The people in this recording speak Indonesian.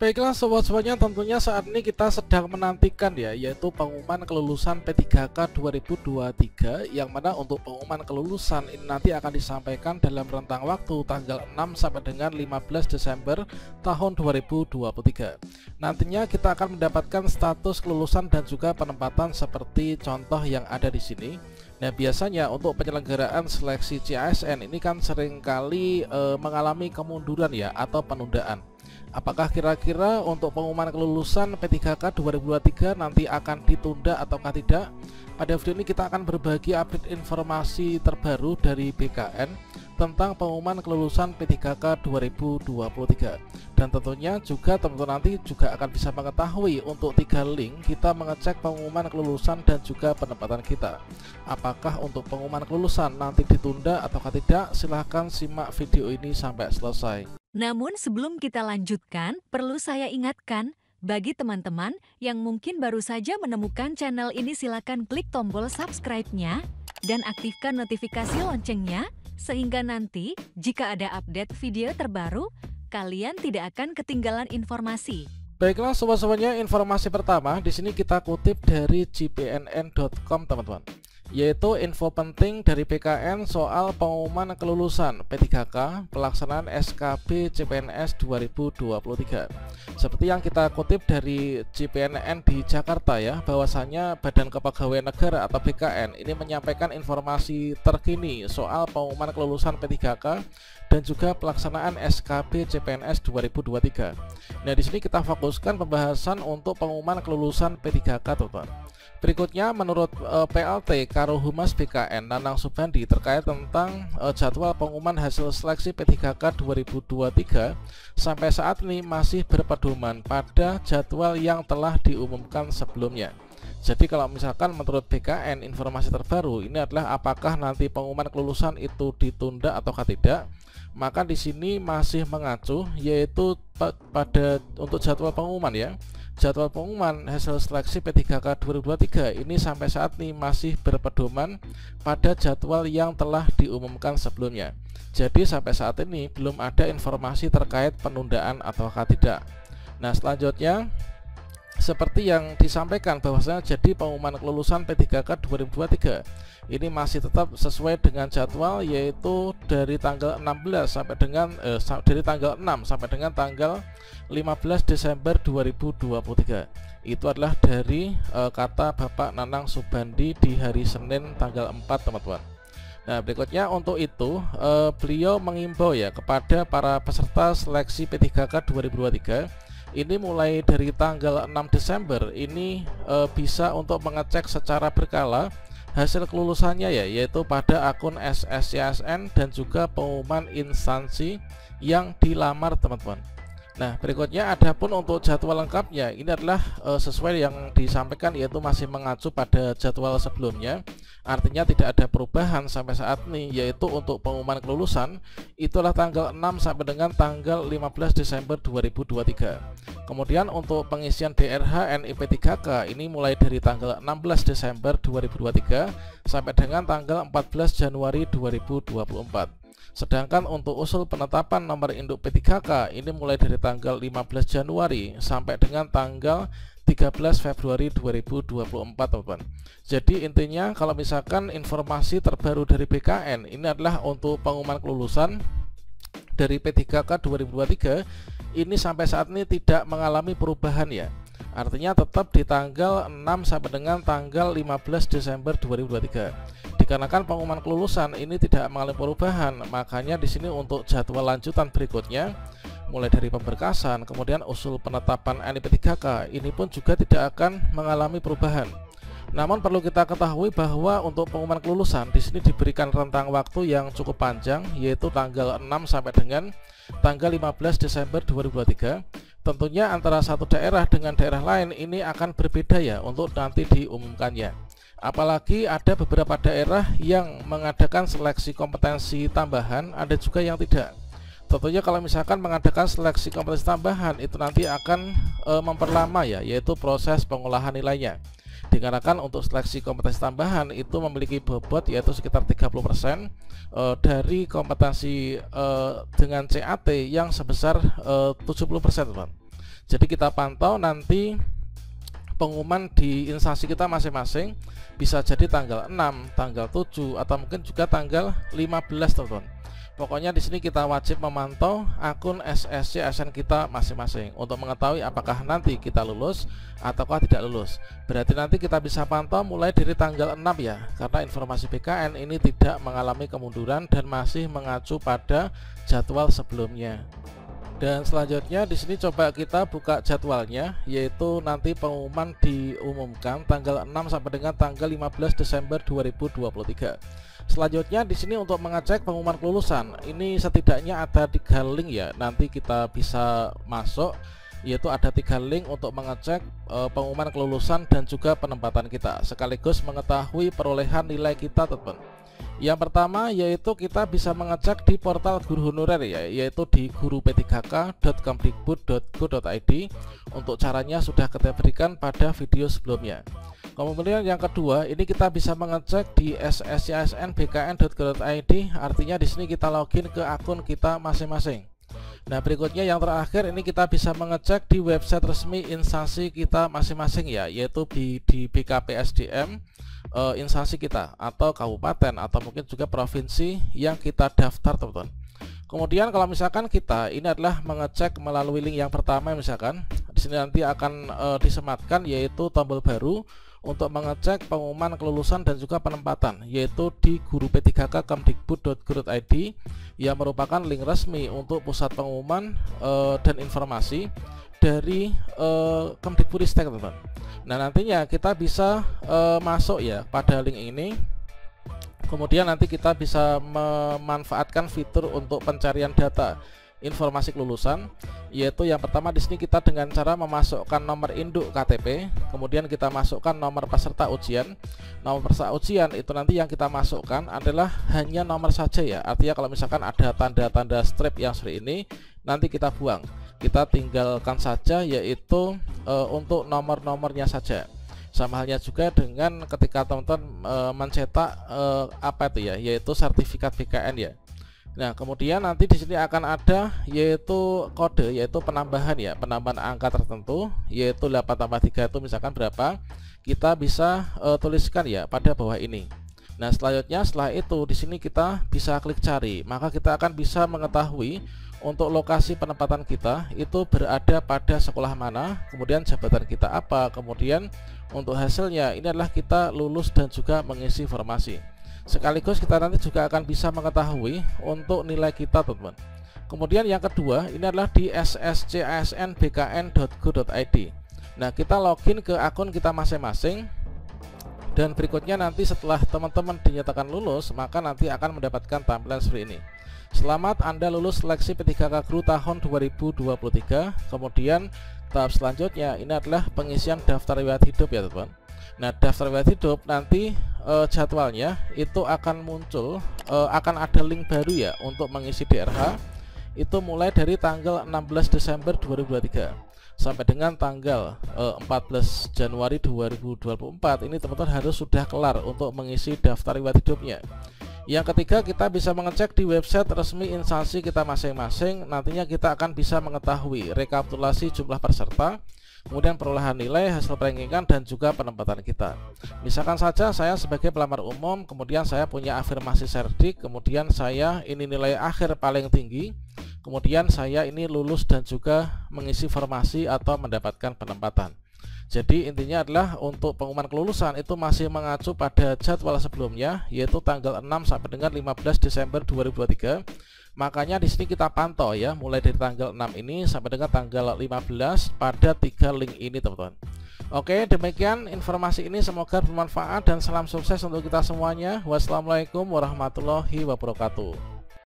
Baiklah sobat semuanya, tentunya saat ini kita sedang menantikan ya, yaitu pengumuman kelulusan P3K 2023, yang mana untuk pengumuman kelulusan ini nanti akan disampaikan dalam rentang waktu tanggal 6 sampai dengan 15 Desember tahun 2023. Nantinya kita akan mendapatkan status kelulusan dan juga penempatan seperti contoh yang ada di sini. Nah, biasanya untuk penyelenggaraan seleksi CASN ini kan seringkali mengalami kemunduran ya, atau penundaan. Apakah kira-kira untuk pengumuman kelulusan P3K 2023 nanti akan ditunda ataukah tidak? Pada video ini kita akan berbagi update informasi terbaru dari BKN tentang pengumuman kelulusan P3K 2023. Dan tentunya juga teman-teman nanti juga akan bisa mengetahui untuk 3 link kita mengecek pengumuman kelulusan dan juga penempatan kita. Apakah untuk pengumuman kelulusan nanti ditunda ataukah tidak? Silahkan simak video ini sampai selesai. Namun sebelum kita lanjutkan, perlu saya ingatkan, bagi teman-teman yang mungkin baru saja menemukan channel ini, silakan klik tombol subscribe-nya dan aktifkan notifikasi loncengnya, sehingga nanti jika ada update video terbaru, kalian tidak akan ketinggalan informasi. Baiklah sobat-sobatnya, informasi pertama di sini kita kutip dari jpnn.com teman-teman, yaitu info penting dari BKN soal pengumuman kelulusan P3K pelaksanaan SKB CPNS 2023. Seperti yang kita kutip dari CPNN di Jakarta ya, bahwasanya Badan Kepegawaian Negara atau BKN ini menyampaikan informasi terkini soal pengumuman kelulusan P3K dan juga pelaksanaan SKB CPNS 2023. Nah, di sini kita fokuskan pembahasan untuk pengumuman kelulusan P3K teman-teman. Berikutnya menurut PLT Karohumas BKN Nanang Subandi terkait tentang jadwal pengumuman hasil seleksi P3K 2023 sampai saat ini masih berpedoman pada jadwal yang telah diumumkan sebelumnya. Jadi kalau misalkan menurut BKN informasi terbaru ini adalah apakah nanti pengumuman kelulusan itu ditunda ataukah tidak, maka di sini masih mengacu yaitu pada untuk jadwal pengumuman ya. Jadwal pengumuman hasil seleksi P3K 2023 ini sampai saat ini masih berpedoman pada jadwal yang telah diumumkan sebelumnya. Jadi sampai saat ini belum ada informasi terkait penundaan ataukah tidak. Nah, selanjutnya seperti yang disampaikan bahwasanya jadi pengumuman kelulusan P3K 2023 ini masih tetap sesuai dengan jadwal, yaitu dari tanggal 16 sampai dengan dari tanggal 6 sampai dengan tanggal 15 Desember 2023. Itu adalah dari kata Bapak Nanang Subandi di hari Senin tanggal 4 teman-teman. Nah, berikutnya untuk itu beliau mengimbau ya kepada para peserta seleksi P3K 2023 ini mulai dari tanggal 6 Desember ini bisa untuk mengecek secara berkala hasil kelulusannya ya, yaitu pada akun SSCASN dan juga pengumuman instansi yang dilamar teman-teman. Nah, berikutnya adapun untuk jadwal lengkapnya ini adalah sesuai yang disampaikan, yaitu masih mengacu pada jadwal sebelumnya. Artinya tidak ada perubahan sampai saat ini, yaitu untuk pengumuman kelulusan itulah tanggal 6 sampai dengan tanggal 15 Desember 2023. Kemudian untuk pengisian DRH NIP3K ini mulai dari tanggal 16 Desember 2023 sampai dengan tanggal 14 Januari 2024. Sedangkan untuk usul penetapan nomor induk P3K ini mulai dari tanggal 15 Januari sampai dengan tanggal 13 Februari 2024 teman-teman. Jadi intinya kalau misalkan informasi terbaru dari BKN ini adalah untuk pengumuman kelulusan dari P3K 2023 ini sampai saat ini tidak mengalami perubahan ya. Artinya tetap di tanggal 6 sampai dengan tanggal 15 Desember 2023. Dikarenakan pengumuman kelulusan ini tidak mengalami perubahan, makanya di sini untuk jadwal lanjutan berikutnya mulai dari pemberkasan, kemudian usul penetapan NIP3K ini pun juga tidak akan mengalami perubahan. Namun perlu kita ketahui bahwa untuk pengumuman kelulusan di sini diberikan rentang waktu yang cukup panjang, yaitu tanggal 6 sampai dengan tanggal 15 Desember 2023. Tentunya antara satu daerah dengan daerah lain ini akan berbeda ya untuk nanti diumumkannya. Apalagi ada beberapa daerah yang mengadakan seleksi kompetensi tambahan, ada juga yang tidak. Tentunya kalau misalkan mengadakan seleksi kompetensi tambahan itu nanti akan memperlama ya, yaitu proses pengolahan nilainya. Dikarenakan untuk seleksi kompetensi tambahan itu memiliki bobot yaitu sekitar 30% dari kompetensi dengan CAT yang sebesar 70% teman. Jadi kita pantau nanti pengumuman di instansi kita masing-masing, bisa jadi tanggal 6, tanggal 7, atau mungkin juga tanggal 15, teman-teman. Pokoknya di sini kita wajib memantau akun SSC ASN kita masing-masing untuk mengetahui apakah nanti kita lulus ataukah tidak lulus. Berarti nanti kita bisa pantau mulai dari tanggal 6 ya, karena informasi BKN ini tidak mengalami kemunduran dan masih mengacu pada jadwal sebelumnya. Dan selanjutnya di sini coba kita buka jadwalnya, yaitu nanti pengumuman diumumkan tanggal 6 sampai dengan tanggal 15 Desember 2023. Selanjutnya di sini untuk mengecek pengumuman kelulusan, ini setidaknya ada 3 link ya, nanti kita bisa masuk, yaitu ada 3 link untuk mengecek pengumuman kelulusan dan juga penempatan kita, sekaligus mengetahui perolehan nilai kita, teman-teman. Yang pertama yaitu kita bisa mengecek di portal guru honorer ya, yaitu di guru-p3k.kemdikbud.go.id. Untuk caranya sudah kita berikan pada video sebelumnya. Kemudian yang kedua, ini kita bisa mengecek di sscsnbkn.go.id, artinya di sini kita login ke akun kita masing-masing. Nah, berikutnya yang terakhir ini kita bisa mengecek di website resmi instansi kita masing-masing ya, yaitu di BKPSDM instansi kita atau kabupaten atau mungkin juga provinsi yang kita daftar, teman-teman. Kemudian kalau misalkan kita ini adalah mengecek melalui link yang pertama, misalkan di sini nanti akan disematkan yaitu tombol baru untuk mengecek pengumuman kelulusan dan juga penempatan, yaitu di guru-p3k.kemdikbud.go.id yang merupakan link resmi untuk pusat pengumuman dan informasi dari Kemdikbudristek, teman-teman. Nah, nantinya kita bisa masuk ya pada link ini. Kemudian nanti kita bisa memanfaatkan fitur untuk pencarian data informasi kelulusan, yaitu yang pertama di sini kita dengan cara memasukkan nomor induk KTP, kemudian kita masukkan nomor peserta ujian. Nomor peserta ujian itu nanti yang kita masukkan adalah hanya nomor saja ya, artinya kalau misalkan ada tanda-tanda strip yang seperti ini nanti kita buang, kita tinggalkan saja, yaitu untuk nomor-nomornya saja. Sama halnya juga dengan ketika teman-teman mencetak apa itu ya, yaitu sertifikat BKN ya. Nah, kemudian nanti di sini akan ada yaitu kode, yaitu penambahan ya, penambahan angka tertentu, yaitu 8 tambah 3 itu misalkan berapa, kita bisa tuliskan ya pada bawah ini. Nah, selanjutnya setelah itu di sini kita bisa klik cari, maka kita akan bisa mengetahui untuk lokasi penempatan kita itu berada pada sekolah mana, kemudian jabatan kita apa, kemudian untuk hasilnya ini adalah kita lulus dan juga mengisi informasi. Sekaligus kita nanti juga akan bisa mengetahui untuk nilai kita, teman-teman. Kemudian yang kedua ini adalah di sscsnbkn.go.id. Nah, kita login ke akun kita masing-masing. Dan berikutnya nanti setelah teman-teman dinyatakan lulus, maka nanti akan mendapatkan tampilan seperti ini. Selamat, Anda lulus seleksi P3K Guru tahun 2023. Kemudian tahap selanjutnya ini adalah pengisian daftar riwayat hidup ya, teman-teman. Nah, daftar riwayat hidup nanti jadwalnya itu akan muncul, akan ada link baru ya untuk mengisi DRH. Itu mulai dari tanggal 16 Desember 2023 sampai dengan tanggal 14 Januari 2024. Ini teman-teman harus sudah kelar untuk mengisi daftar riwayat hidupnya. Yang ketiga, kita bisa mengecek di website resmi instansi kita masing-masing. Nantinya kita akan bisa mengetahui rekapitulasi jumlah peserta, kemudian perolehan nilai, hasil perankingan, dan juga penempatan kita. Misalkan saja saya sebagai pelamar umum, kemudian saya punya afirmasi serdik, kemudian saya ini nilai akhir paling tinggi, kemudian saya ini lulus dan juga mengisi formasi atau mendapatkan penempatan. Jadi intinya adalah untuk pengumuman kelulusan itu masih mengacu pada jadwal sebelumnya, yaitu tanggal 6 sampai dengan 15 Desember 2023. Makanya di sini kita pantau ya, mulai dari tanggal 6 ini sampai dengan tanggal 15 pada 3 link ini, teman-teman. Oke, demikian informasi ini, semoga bermanfaat dan salam sukses untuk kita semuanya. Wassalamualaikum warahmatullahi wabarakatuh.